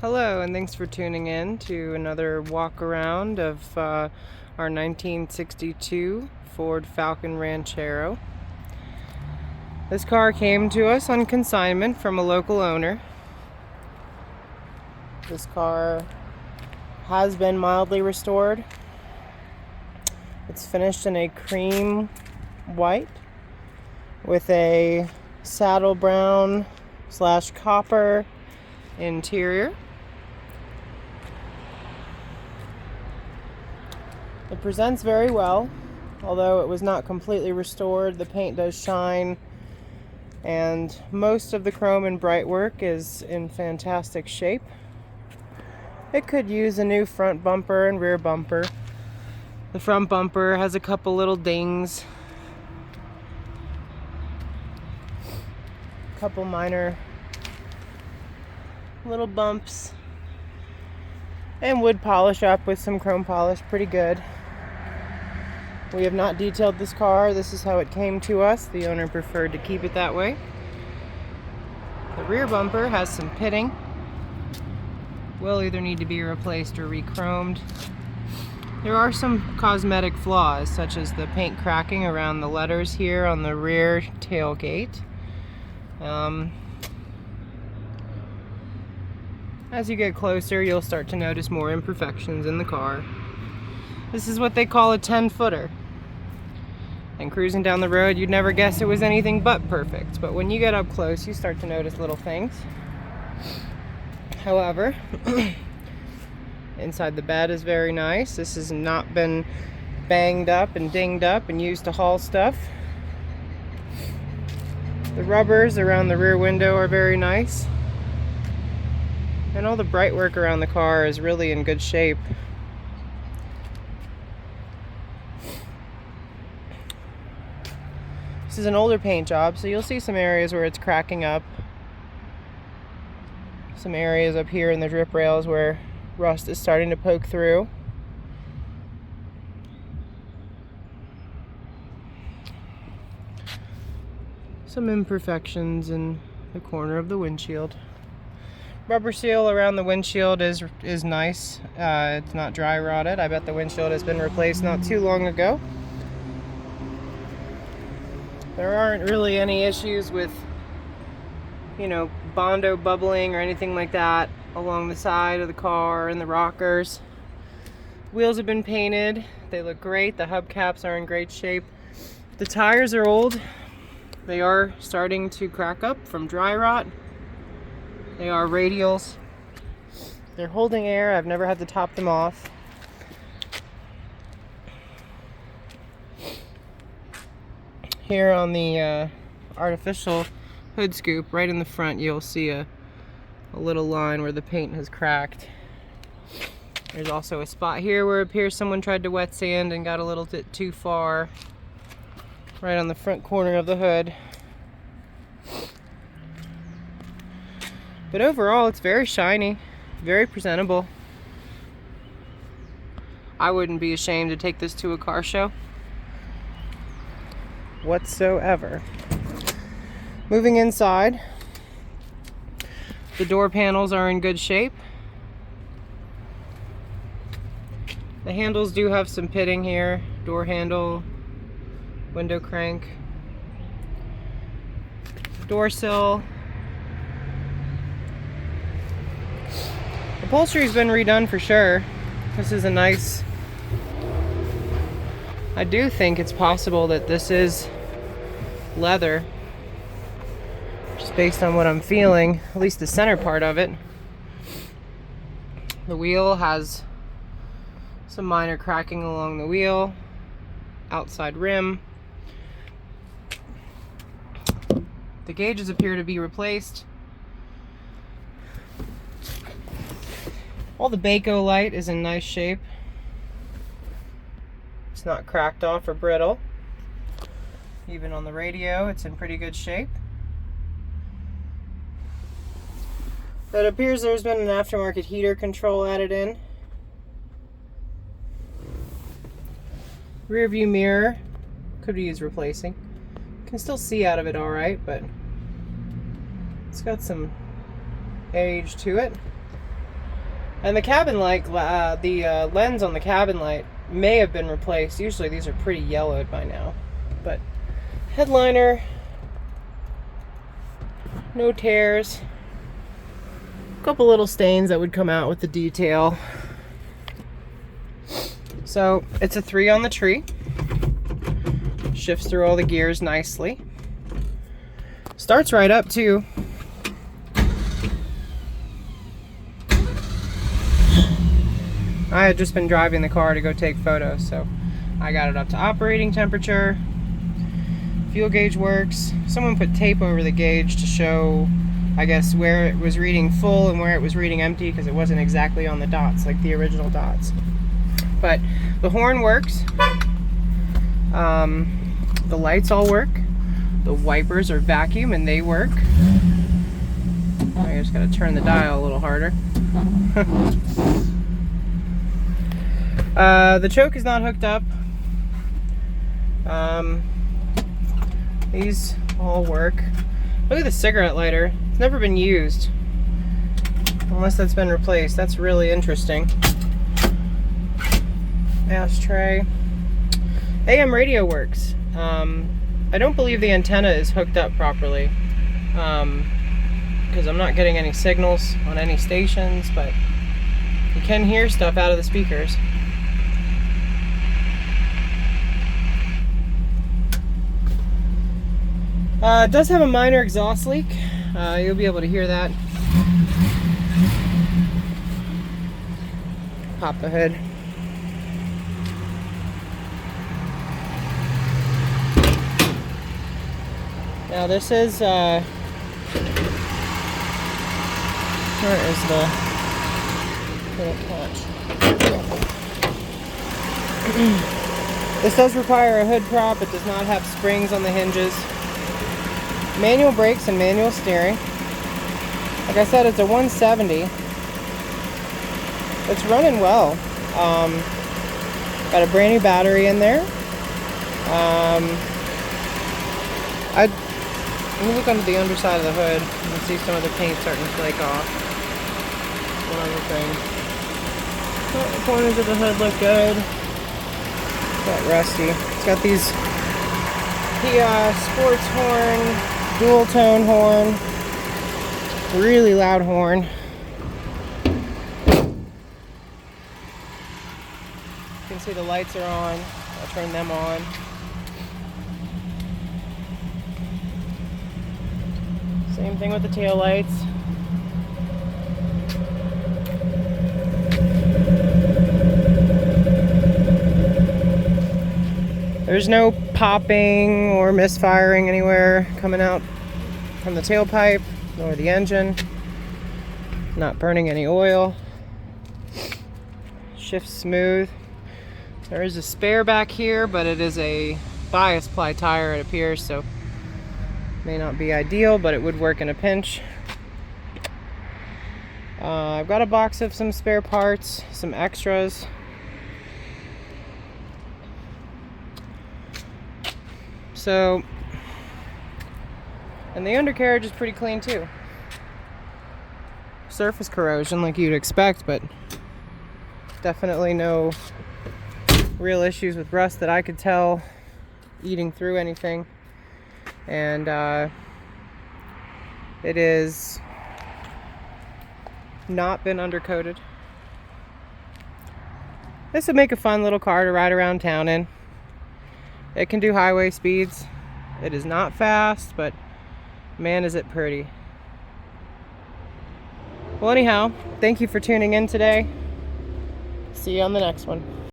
Hello, and thanks for tuning in to another walk around of our 1962 Ford Falcon Ranchero. This car came to us on consignment from a local owner. This car has been mildly restored. It's finished in a cream white with a saddle brown / copper interior. It presents very well, although it was not completely restored. The paint does shine, and most of the chrome and bright work is in fantastic shape. It could use a new front bumper and rear bumper. The front bumper has a couple little dings, a couple minor little bumps, and wood polish up with some chrome polish, pretty good. We have not detailed this car. This is how it came to us. The owner preferred to keep it that way. The rear bumper has some pitting. Will either need to be replaced or re-chromed. There are some cosmetic flaws, such as the paint cracking around the letters here on the rear tailgate. As you get closer, you'll start to notice more imperfections in the car. This is what they call a 10-footer. And cruising down the road, you'd never guess it was anything but perfect. But when you get up close, you start to notice little things. However, inside the bed is very nice. This has not been banged up and dinged up and used to haul stuff. The rubbers around the rear window are very nice. And all the bright work around the car is really in good shape. This is an older paint job, so you'll see some areas where it's cracking up. Some areas up here in the drip rails where rust is starting to poke through. Some imperfections in the corner of the windshield. Rubber seal around the windshield is nice. It's not dry rotted. I bet the windshield has been replaced not too long ago. There aren't really any issues with, Bondo bubbling or anything like that along the side of the car and the rockers. Wheels have been painted. They look great. The hubcaps are in great shape. The tires are old. They are starting to crack up from dry rot. They are radials. They're holding air. I've never had to top them off. Here on the artificial hood scoop, right in the front, you'll see a little line where the paint has cracked. There's also a spot here where it appears someone tried to wet sand and got a little bit too far, right on the front corner of the hood. But overall, it's very shiny, very presentable. I wouldn't be ashamed to take this to a car show whatsoever. Moving inside, the door panels are in good shape. The handles do have some pitting here. Door handle, window crank, door sill. The upholstery's been redone for sure. This is a nice... I do think it's possible that this is leather, just based on what I'm feeling, at least the center part of it. The wheel has some minor cracking along the wheel, outside rim. The gauges appear to be replaced. All the Baco light is in nice shape. It's not cracked off or brittle. Even on the radio, it's in pretty good shape. It appears there's been an aftermarket heater control added in. Rear view mirror could use replacing. Can still see out of it all right, but it's got some age to it. And the cabin light, the lens on the cabin light may have been replaced. Usually these are pretty yellowed by now. But headliner, no tears. A couple little stains that would come out with the detail. So it's a 3 on the tree. Shifts through all the gears nicely. Starts right up too. I had just been driving the car to go take photos, so I got it up to operating temperature. Fuel gauge works. Someone put tape over the gauge to show, I guess, where it was reading full and where it was reading empty, because it wasn't exactly on the dots like the original dots. But the horn works. The lights all work. The wipers are vacuum and they work. I just gotta turn the dial a little harder. The choke is not hooked up. These all work. Look at the cigarette lighter. It's never been used. Unless that's been replaced. That's really interesting. Ashtray. AM radio works. I don't believe the antenna is hooked up properly. Because I'm not getting any signals on any stations, but you can hear stuff out of the speakers. It does have a minor exhaust leak. You'll be able to hear that. Pop the hood. Now this is, where is the little catch? This does require a hood prop. It does not have springs on the hinges. Manual brakes and manual steering. Like I said, it's a 170. It's running well. Got a brand new battery in there. Let me look under the underside of the hood and see some of the paint starting to flake off. One other thing. Oh, the corners of the hood look good. It's got rusty. It's got these sports horn, dual tone horn, really loud horn. You can see the lights are on. I'll turn them on. Same thing with the tail lights. There's no popping or misfiring anywhere coming out from the tailpipe nor the engine. Not burning any oil. Shifts smooth. There is a spare back here, but it is a bias ply tire, it appears, so may not be ideal, but it would work in a pinch. I've got a box of some spare parts, some extras. So, and the undercarriage is pretty clean too. Surface corrosion like you'd expect, but definitely no real issues with rust that I could tell eating through anything. And it is not been undercoated. This would make a fun little car to ride around town in. It can do highway speeds. It is not fast, but man, is it pretty. Well, anyhow, thank you for tuning in today. See you on the next one.